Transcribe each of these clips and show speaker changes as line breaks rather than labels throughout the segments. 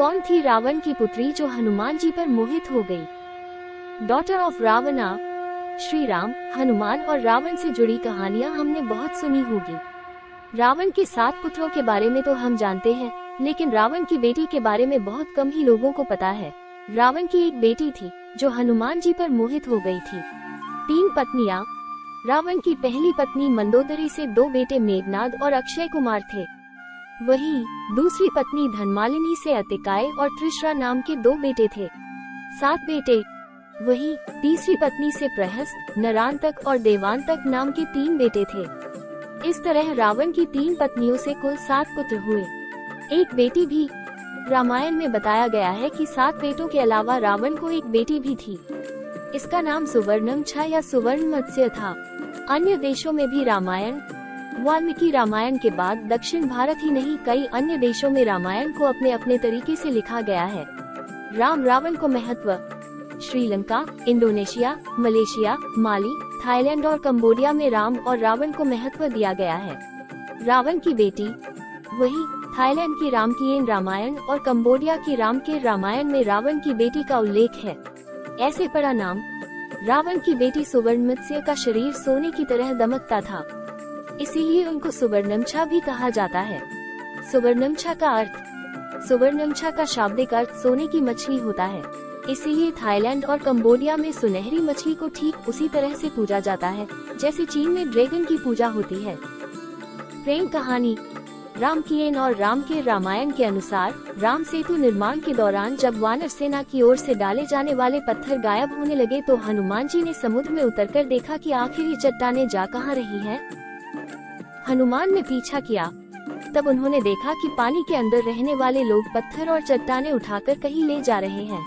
कौन थी रावण की पुत्री जो हनुमान जी पर मोहित हो गई? Daughter of Ravana. श्री राम, हनुमान और रावण से जुड़ी कहानियां हमने बहुत सुनी होगी। रावण के 7 पुत्रों के बारे में तो हम जानते हैं, लेकिन रावण की बेटी के बारे में बहुत कम ही लोगों को पता है। रावण की एक बेटी थी जो हनुमान जी पर मोहित हो गई थी। 3 पत्नियां। रावण की पहली पत्नी मंदोदरी से 2 बेटे मेघनाद और अक्षय कुमार थे। वहीं दूसरी पत्नी धनमालिनी से अतिकाय और त्रिशरा नाम के 2 बेटे थे, 7 बेटे। वहीं तीसरी पत्नी से प्रहस्त, नरांतक और देवांतक नाम के 3 बेटे थे। इस तरह रावण की 3 पत्नियों से कुल 7 पुत्र हुए, एक बेटी भी। रामायण में बताया गया है कि 7 बेटों के अलावा रावण को एक बेटी भी थी। इसका नाम सुवर्णमछा या सुवर्ण मत्स्य था। अन्य देशों में भी रामायण, वाल्मीकि रामायण के बाद दक्षिण भारत ही नहीं, कई अन्य देशों में रामायण को अपने अपने तरीके से लिखा गया है। राम रावण को महत्व। श्रीलंका, इंडोनेशिया, मलेशिया, माली, थाईलैंड और कंबोडिया में राम और रावण को महत्व दिया गया है। रावण की बेटी। वहीं थाईलैंड की रामकीयन रामायण और कंबोडिया की रामकेर रामायण में रावण की बेटी का उल्लेख है। ऐसे पड़ा नाम। रावण की बेटी सुवर्णमत्स्य का शरीर सोने की तरह दमकता था, इसीलिए उनको सुवर्णमछा भी कहा जाता है। सुवर्णमछा का अर्थ। सुवर्णमछा का शाब्दिक अर्थ सोने की मछली होता है, इसीलिए थाईलैंड और कंबोडिया में सुनहरी मछली को ठीक उसी तरह से पूजा जाता है जैसे चीन में ड्रैगन की पूजा होती है। प्रेम कहानी। रामकीयन और रामकेर रामायण के अनुसार राम सेतु निर्माण के दौरान जब वानर सेना की ओर से डाले जाने वाले पत्थर गायब होने लगे तो हनुमान जी ने समुद्र में उतरकर देखा कि आखिर ये चट्टानें जा कहाँ रही हैं। हनुमान ने पीछा किया, तब उन्होंने देखा कि पानी के अंदर रहने वाले लोग पत्थर और चट्टानें उठाकर कहीं ले जा रहे हैं।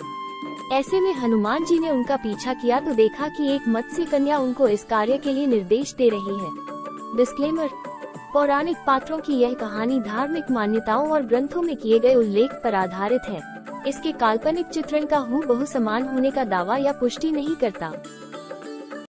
ऐसे में हनुमान जी ने उनका पीछा किया तो देखा कि एक मत्स्य कन्या उनको इस कार्य के लिए निर्देश दे रही है। डिस्क्लेमर: पौराणिक पात्रों की यह कहानी धार्मिक मान्यताओं और ग्रंथों में किए गए उल्लेख पर आधारित है। इसके काल्पनिक चित्रण का हूबहू समान होने का दावा या पुष्टि नहीं करता।